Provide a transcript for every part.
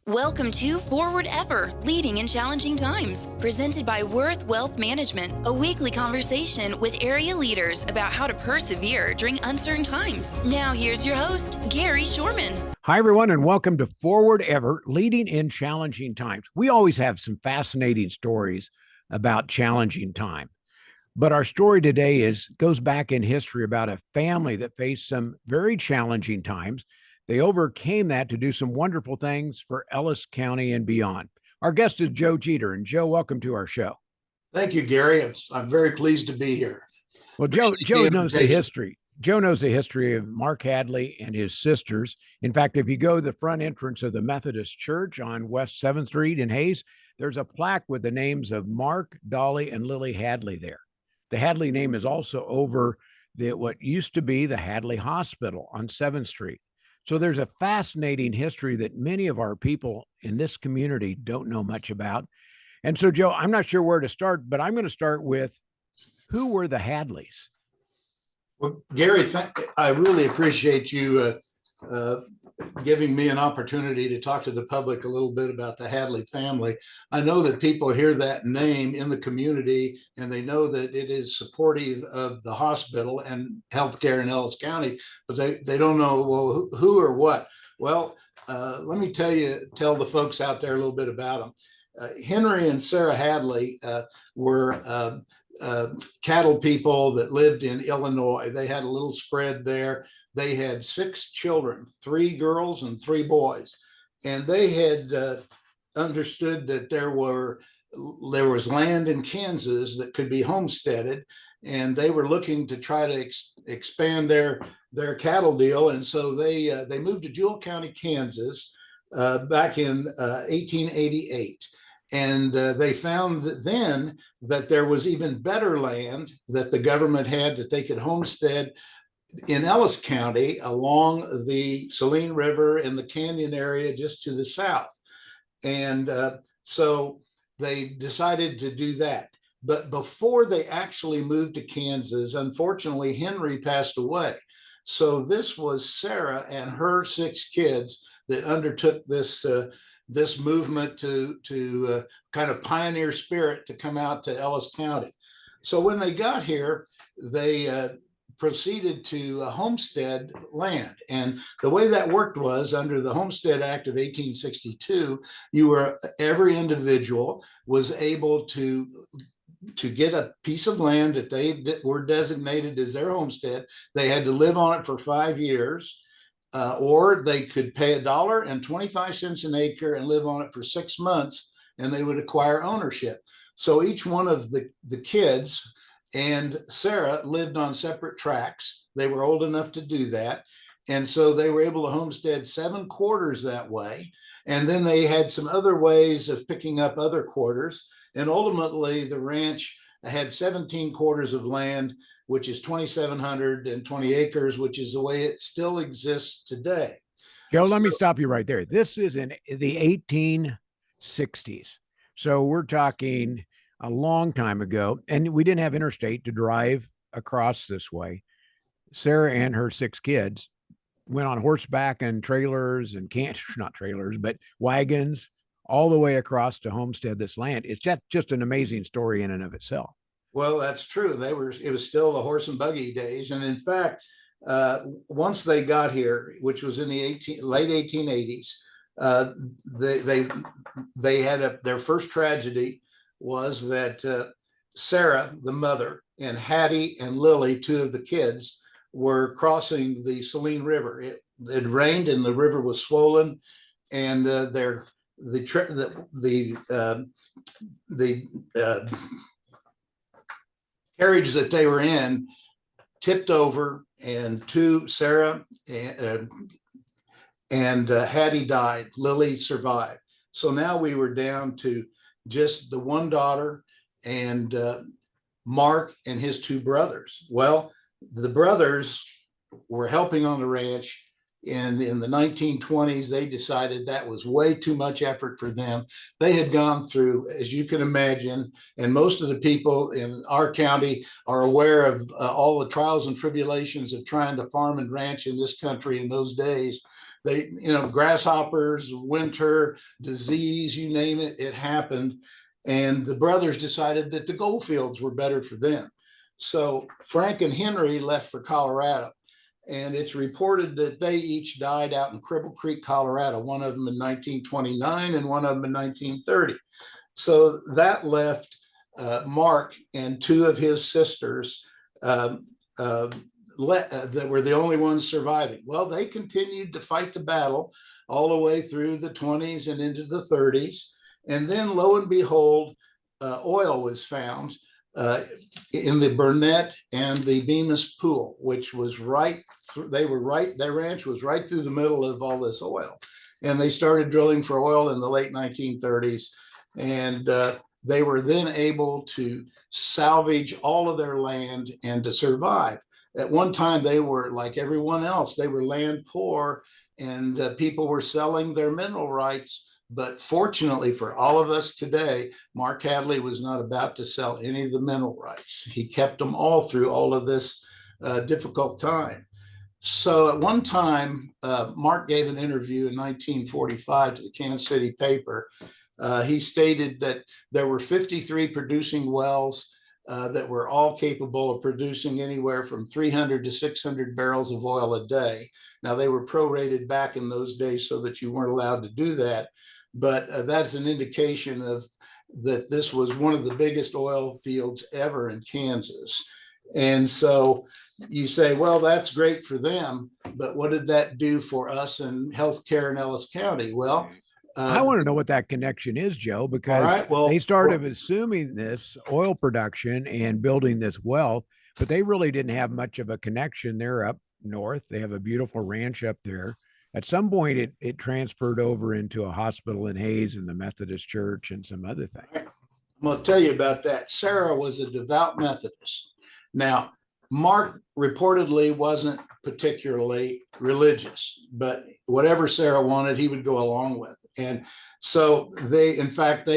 Welcome to Forward Ever, Leading in Challenging Times, presented by Worth Wealth Management, a weekly conversation with area leaders about how to persevere during uncertain times. Now here's your host, Gary Shorman. Hi, everyone, and welcome to Forward Ever, Leading in Challenging Times. We always have some fascinating stories about challenging time. But our story today goes back in history about a family that faced some very challenging times. They overcame that to do some wonderful things for Ellis County and beyond. Our guest is Joe Jeter. And Joe, welcome to our show. Thank you, Gary. I'm very pleased to be here. Well, Joe knows the history. Joe knows the history of Mark Hadley and his sisters. In fact, if you go to the front entrance of the Methodist Church on West 7th Street in Hayes, there's a plaque with the names of Mark, Dolly, and Lily Hadley there. The Hadley name is also over what used to be the Hadley Hospital on 7th Street. So there's a fascinating history that many of our people in this community don't know much about. And so, Joe, I'm not sure where to start, but I'm going to start with, who were the Hadleys? Well, Gary, I really appreciate you giving me an opportunity to talk to the public a little bit about the Hadley family. I know that people hear that name in the community and they know that it is supportive of the hospital and healthcare in Ellis County, but they don't know, well, who or what. Well, let me tell the folks out there a little bit about them. Henry and Sarah Hadley were cattle people that lived in Illinois. They had a little spread there. They had 6 children, 3 girls and 3 boys. And they had understood that there was land in Kansas that could be homesteaded. And they were looking to try to expand their cattle deal. And so they moved to Jewell County, Kansas back in 1888. And they found then that there was even better land that the government had that they could homestead in Ellis County along the Saline River in the Canyon area just to the south. And so they decided to do that. But before they actually moved to Kansas, unfortunately, Henry passed away. So this was Sarah and her 6 kids that undertook this movement to kind of pioneer spirit to come out to Ellis County. So when they got here, they proceeded to homestead land. And the way that worked was under the Homestead Act of 1862, every individual was able to get a piece of land that they were designated as their homestead. They had to live on it for 5 years. Or they could pay $1.25 an acre and live on it for 6 months, and they would acquire ownership. So each one of the kids and Sarah lived on separate tracts. They were old enough to do that. And so they were able to homestead 7 quarters that way. And then they had some other ways of picking up other quarters. And ultimately, the ranch had 17 quarters of land, which is 2,720 acres, which is the way it still exists today. Joe, let me stop you right there. This is in the 1860s. So we're talking a long time ago, and we didn't have interstate to drive across this way. Sarah and her 6 kids went on horseback and trailers and not trailers, but wagons all the way across to homestead this land. It's just an amazing story in and of itself. Well, that's true. It was still the horse and buggy days. And in fact, once they got here, which was in the late 1880s, they had their first tragedy was that Sarah, the mother, and Hattie and Lily, 2 of the kids, were crossing the Saline River. It rained and the river was swollen, and the carriage that they were in tipped over, and Sarah and Hattie died. Lily survived. So now we were down to just the one daughter and Mark and his 2 brothers. Well, the brothers were helping on the ranch. And in the 1920s, they decided that was way too much effort for them. They had gone through, as you can imagine, and most of the people in our county are aware of all the trials and tribulations of trying to farm and ranch in this country in those days. They, grasshoppers, winter, disease, you name it, it happened. And the brothers decided that the gold fields were better for them. So Frank and Henry left for Colorado. And it's reported that they each died out in Cripple Creek, Colorado, one of them in 1929 and one of them in 1930. So that left Mark and two of his sisters that were the only ones surviving. Well, they continued to fight the battle all the way through the 20s and into the 30s. And then lo and behold, oil was found in the Burnett and the Bemis Pool, which was their ranch was right through the middle of all this oil. And they started drilling for oil in the late 1930s. And they were then able to salvage all of their land and to survive. At one time, they were like everyone else, they were land poor, and people were selling their mineral rights. But fortunately for all of us today, Mark Hadley was not about to sell any of the mineral rights. He kept them all through all of this difficult time. So at one time, Mark gave an interview in 1945 to the Kansas City paper. He stated that there were 53 producing wells that were all capable of producing anywhere from 300 to 600 barrels of oil a day. Now, they were prorated back in those days so that you weren't allowed to do that. But that's an indication of that this was one of the biggest oil fields ever in Kansas. And so you say, well, that's great for them, but what did that do for us in healthcare in Ellis County? Well, I want to know what that connection is, Joe, because they started assuming this oil production and building this wealth, but they really didn't have much of a connection. They're up north. They have a beautiful ranch up there. At some point, it transferred over into a hospital in Hays and the Methodist Church and some other things. I'm going to tell you about that. Sarah was a devout Methodist. Now, Mark reportedly wasn't particularly religious, but whatever Sarah wanted, he would go along with. And so they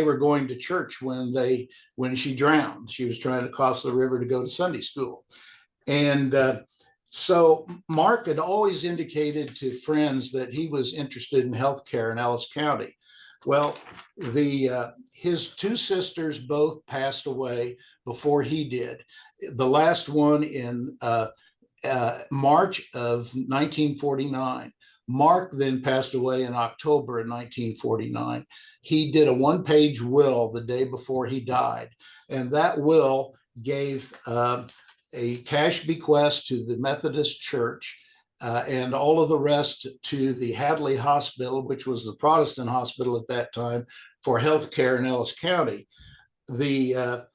were going to church when she drowned. She was trying to cross the river to go to Sunday school. And so Mark had always indicated to friends that he was interested in healthcare in Ellis County. Well, his two sisters both passed away before he did. The last one in March of 1949. Mark then passed away in October of 1949. He did a one-page will the day before he died, and that will gave a cash bequest to the Methodist Church and all of the rest to the Hadley Hospital, which was the Protestant hospital at that time, for health care in Ellis County. The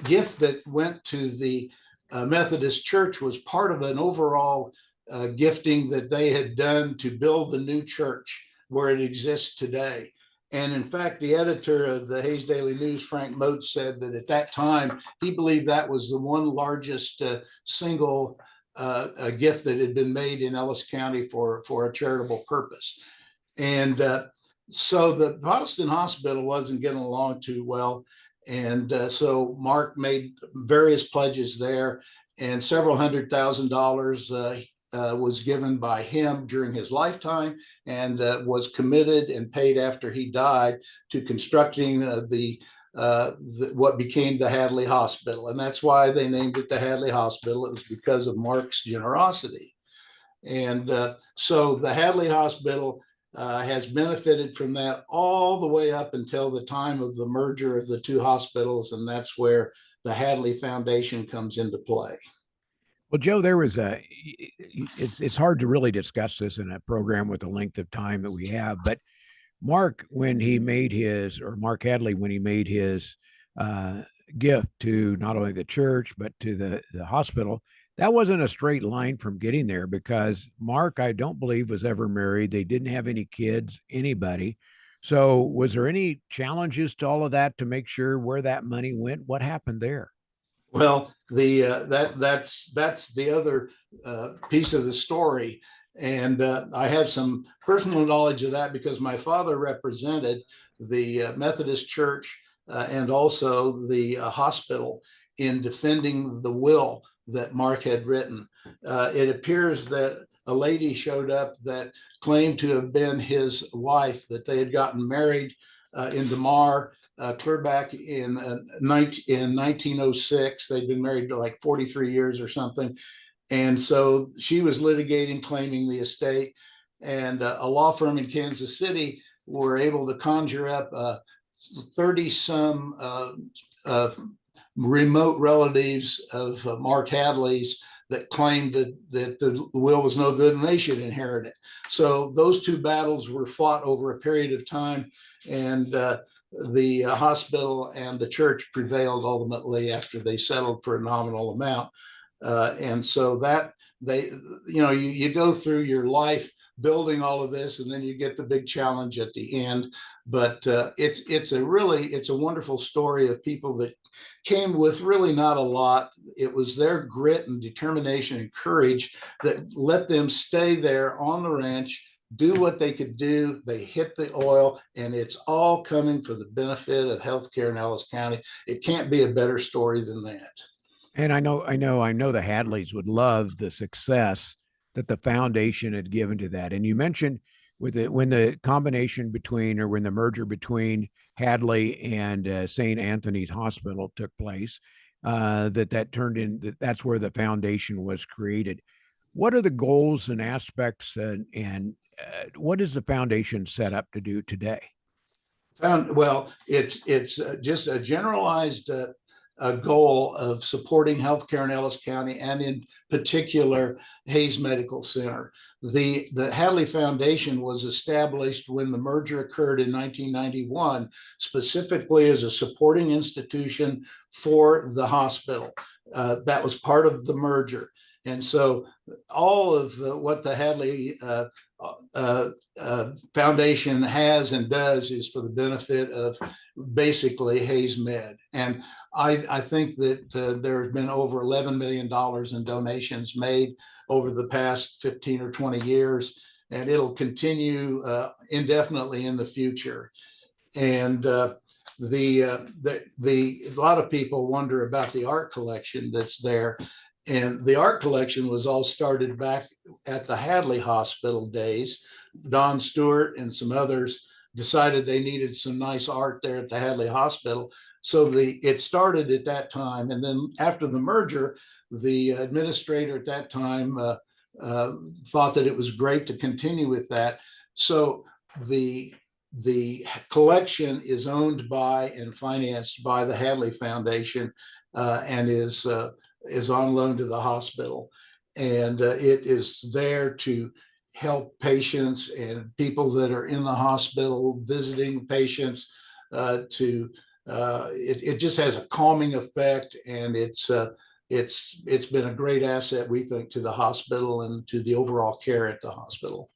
gift that went to the Methodist Church was part of an overall gifting that they had done to build the new church where it exists today. And in fact, the editor of the Hays Daily News, Frank Mote, said that at that time, he believed that was the one largest single gift that had been made in Ellis County for a charitable purpose. And so the Protestant hospital wasn't getting along too well. And so Mark made various pledges there, and several $100,000 was given by him during his lifetime, and was committed and paid after he died to constructing what became the Hadley Hospital. And that's why they named it the Hadley Hospital. It was because of Mark's generosity. And so the Hadley Hospital has benefited from that all the way up until the time of the merger of the two hospitals. And that's where the Hadley Foundation comes into play. Well, Joe, it's hard to really discuss this in a program with the length of time that we have, but Mark Hadley, when he made his gift to not only the church, but to the hospital, that wasn't a straight line from getting there, because Mark, I don't believe, was ever married. They didn't have any kids, anybody. So was there any challenges to all of that to make sure where that money went? What happened there? Well, that's the other piece of the story. And I have some personal knowledge of that because my father represented the Methodist Church and also the hospital in defending the will that Mark had written. It appears that a lady showed up that claimed to have been his wife, that they had gotten married in DeMar clear back in 1906. They'd been married for like 43 years or something. And so she was litigating, claiming the estate. And a law firm in Kansas City were able to conjure up 30-some remote relatives of Mark Hadley's that claimed that the will was no good and they should inherit it. So those two battles were fought over a period of time, and the hospital and the church prevailed ultimately after they settled for a nominal amount. And so that you go through your life building all of this, and then you get the big challenge at the end. But it's a wonderful story of people that came with really not a lot. It was their grit and determination and courage that let them stay there on the ranch, do what they could do. They hit the oil, and it's all coming for the benefit of healthcare in Ellis County. It can't be a better story than that. And I know the Hadleys would love the success that the foundation had given to that. And you mentioned when the combination between, or when the merger between Hadley and St. Anthony's Hospital took place, that turned in, that's where the foundation was created. What are the goals and aspects, and what is the foundation set up to do today? Well, it's just a generalized goal of supporting healthcare in Ellis County, and in particular Hayes Medical Center. The Hadley Foundation was established when the merger occurred in 1991, specifically as a supporting institution for the hospital. That was part of the merger. And so all of what the Hadley Foundation has and does is for the benefit of basically Hayes Med. And I think that there has been over $11 million in donations made over the past 15 or 20 years, and it'll continue indefinitely in the future. And a lot of people wonder about the art collection that's there. And the art collection was all started back at the Hadley Hospital days. Don Stewart and some others decided they needed some nice art there at the Hadley Hospital. So it started at that time. And then after the merger, the administrator at that time thought that it was great to continue with that. So the collection is owned by and financed by the Hadley Foundation, and is on loan to the hospital. And it is there to help patients and people that are in the hospital, visiting patients. It just has a calming effect, and it's been a great asset, we think, to the hospital and to the overall care at the hospital.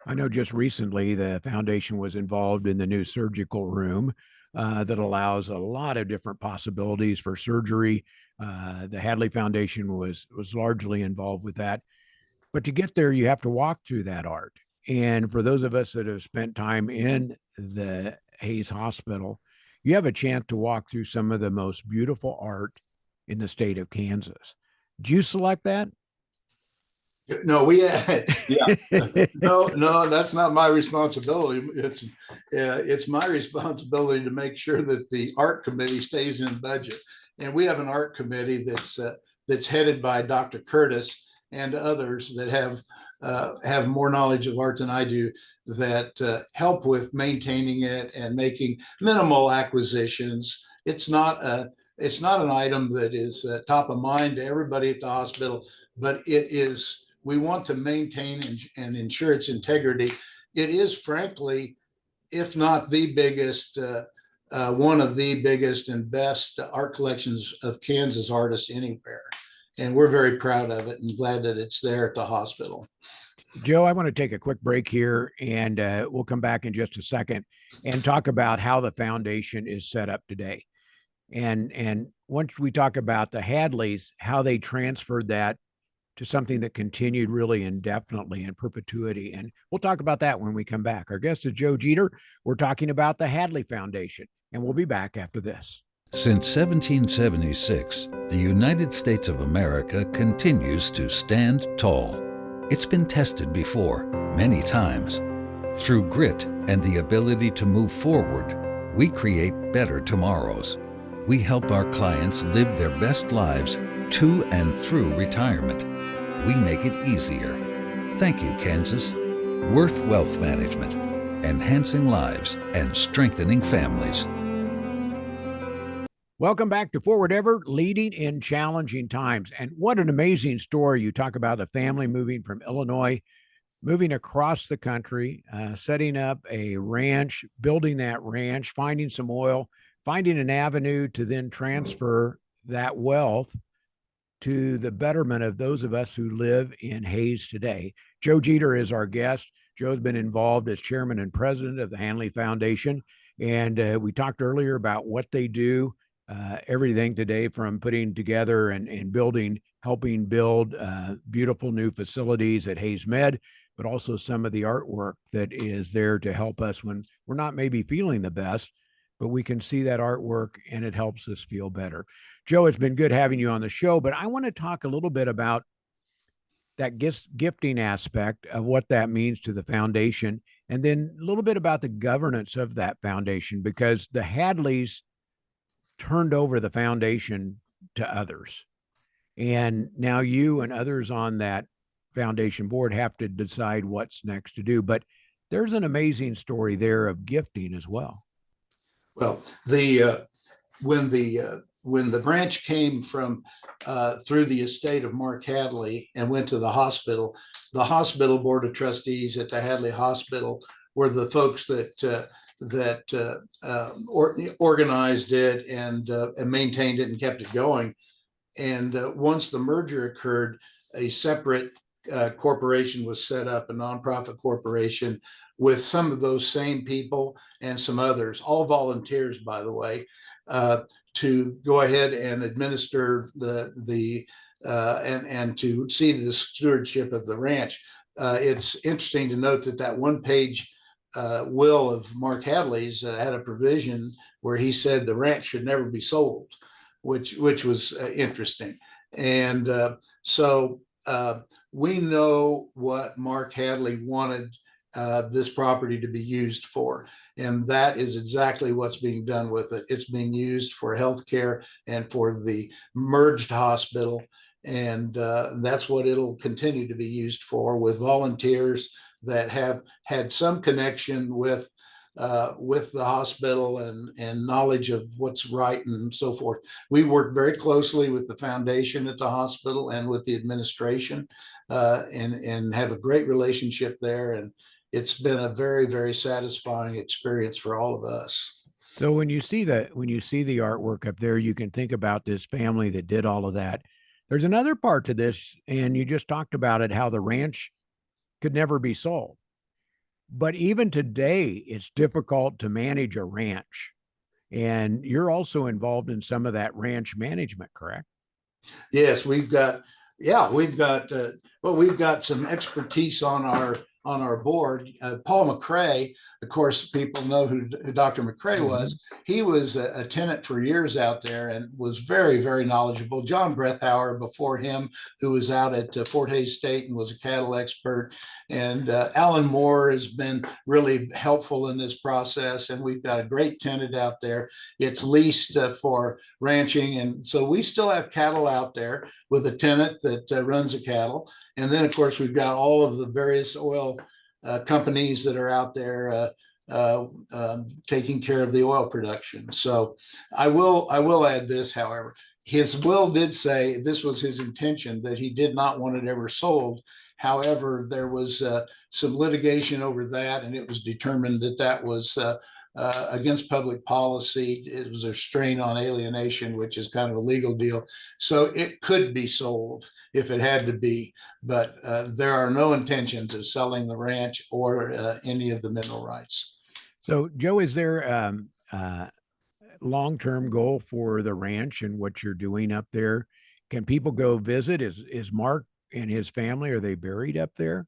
I know just recently the foundation was involved in the new surgical room that allows a lot of different possibilities for surgery. The Hadley Foundation was largely involved with that. But to get there, you have to walk through that art. And for those of us that have spent time in the Hayes Hospital, you have a chance to walk through some of the most beautiful art in the state of Kansas. Did you select that? No, no, that's not my responsibility. It's my responsibility to make sure that the art committee stays in budget. And we have an art committee that's headed by Dr. Curtis and others that have more knowledge of art than I do, that help with maintaining it and making minimal acquisitions. It's not an item that is top of mind to everybody at the hospital, but it is. We want to maintain and ensure its integrity. It is, frankly, if not the biggest, one of the biggest and best art collections of Kansas artists anywhere. And we're very proud of it and glad that it's there at the hospital. Joe, I want to take a quick break here, and we'll come back in just a second and talk about how the foundation is set up today. And once we talk about the Hadleys, how they transferred that to something that continued really indefinitely in perpetuity. And we'll talk about that when we come back. Our guest is Joe Jeter. We're talking about the Hadley Foundation, and we'll be back after this. Since 1776, the United States of America continues to stand tall. It's been tested before, many times. Through grit and the ability to move forward, we create better tomorrows. We help our clients live their best lives to and through retirement. We make it easier. Thank you, Kansas. Worth Wealth Management, enhancing lives and strengthening families. Welcome back to Forward Ever, leading in challenging times. And what an amazing story. You talk about a family moving from Illinois, moving across the country, setting up a ranch, building that ranch, finding some oil, finding an avenue to then transfer that wealth to the betterment of those of us who live in Hays today. Joe Jeter is our guest. Joe's been involved as chairman and president of the Hanley Foundation. And we talked earlier about what they do. Everything today from putting together and building, helping build beautiful new facilities at Hays Med, but also some of the artwork that is there to help us when we're not maybe feeling the best, but we can see that artwork and it helps us feel better. Joe, it's been good having you on the show, but I want to talk a little bit about that gifting aspect of what that means to the foundation, and then a little bit about the governance of that foundation, because the Hadleys turned over the foundation to others. And now you and others on that foundation board have to decide what's next to do. But there's an amazing story there of gifting as well. Well, when the branch came from through the estate of Mark Hadley and went to the hospital board of trustees at the Hadley Hospital were the folks that organized it and maintained it and kept it going. And once the merger occurred, a separate corporation was set up, a nonprofit corporation with some of those same people and some others, all volunteers, by the way, to go ahead and administer and to see to the stewardship of the ranch. It's interesting to note that one-page will of Mark Hadley's had a provision where he said the ranch should never be sold, which was interesting. And so we know what Mark Hadley wanted this property to be used for. And that is exactly what's being done with it. It's being used for healthcare and for the merged hospital. And that's what it'll continue to be used for, with volunteers that have had some connection with the hospital and knowledge of what's right and so forth. We work very closely with the foundation at the hospital and with the administration and have a great relationship there. And it's been a very, very satisfying experience for all of us. So when you see the artwork up there, you can think about this family that did all of that. There's another part to this, and you just talked about it, how the ranch could never be sold. But even today, it's difficult to manage a ranch. And you're also involved in some of that ranch management, correct? Yes, we've got some expertise on our board. Paul McCray, of course, people know who Dr. McCray was. He was a tenant for years out there and was very, very knowledgeable. John Brethauer before him, who was out at Fort Hays State and was a cattle expert. And Alan Moore has been really helpful in this process. And we've got a great tenant out there. It's leased for ranching. And so we still have cattle out there with a tenant that runs the cattle. And then, of course, we've got all of the various oil companies that are out there taking care of the oil production. So I will add this, however. His will did say this was his intention, that he did not want it ever sold. However, there was some litigation over that, and it was determined that was against public policy. It was a strain on alienation, which is kind of a legal deal. So it could be sold if it had to be, but there are no intentions of selling the ranch or any of the mineral rights. So, Joe, is there a long-term goal for the ranch and what you're doing up there? Can people go visit? Is Mark and his family, are they buried up there?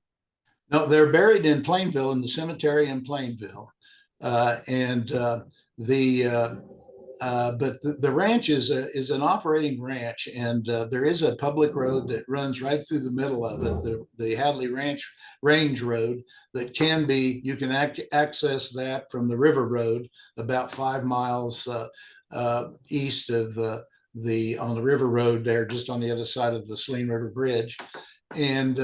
No, they're buried in Plainville, in the cemetery in Plainville. But the ranch is an operating ranch, and there is a public road that runs right through the middle of it, the Hadley Range Road, that you can access that from the River Road about 5 miles east of on the River Road there, just on the other side of the Saline River Bridge. And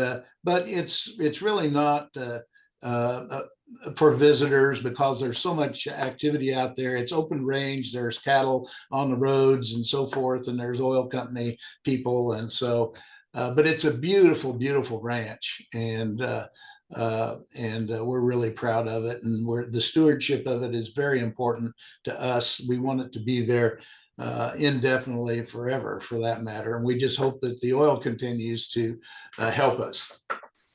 but it's really not for visitors, because there's so much activity out there. It's open range, there's cattle on the roads and so forth, and there's oil company people. And so but it's a beautiful, beautiful ranch, and we're really proud of it, and the stewardship of it is very important to us. We want it to be there indefinitely, forever, for that matter. And we just hope that the oil continues to help us.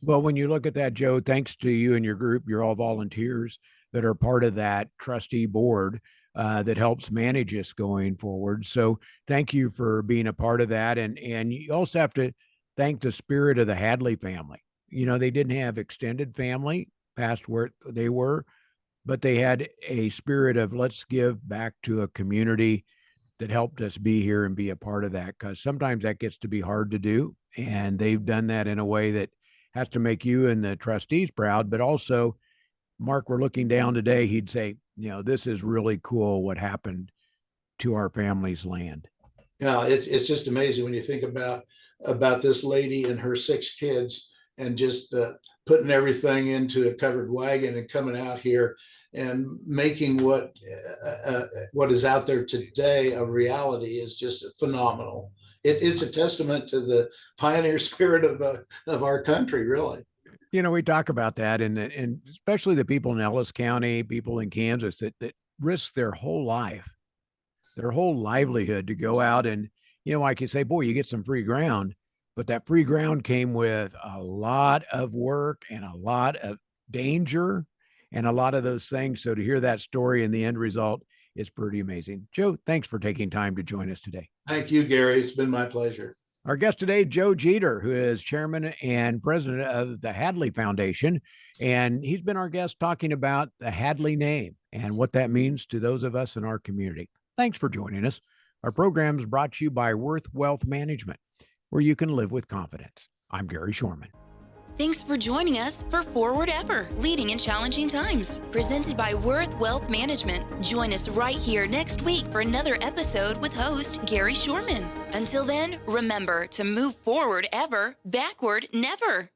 Well, when you look at that, Joe, thanks to you and your group, you're all volunteers that are part of that trustee board that helps manage us going forward. So thank you for being a part of that. And you also have to thank the spirit of the Hadley family. You know, they didn't have extended family past where they were, but they had a spirit of, let's give back to a community that helped us be here and be a part of that, because sometimes that gets to be hard to do. And they've done that in a way that has to make you and the trustees proud. But also, Mark, we're looking down today, he'd say, you know, this is really cool what happened to our family's land. Yeah, it's just amazing when you think about this lady and her 6 kids, and just putting everything into a covered wagon and coming out here and making what is out there today a reality is just phenomenal. It's a testament to the pioneer spirit of our country, really. You know, we talk about that, and especially the people in Ellis County, people in Kansas that risk their whole life, their whole livelihood to go out and, you know, like you say, boy, you get some free ground, but that free ground came with a lot of work and a lot of danger and a lot of those things. So to hear that story and the end result is pretty amazing. Joe, thanks for taking time to join us today. Thank you, Gary. It's been my pleasure. Our guest today, Joe Jeter, who is chairman and president of the Hadley Foundation. And he's been our guest talking about the Hadley name and what that means to those of us in our community. Thanks for joining us. Our program is brought to you by Worth Wealth Management, where you can live with confidence. I'm Gary Shorman. Thanks for joining us for Forward Ever, Leading in Challenging Times, presented by Worth Wealth Management. Join us right here next week for another episode with host Gary Shorman. Until then, remember to move forward ever, backward never.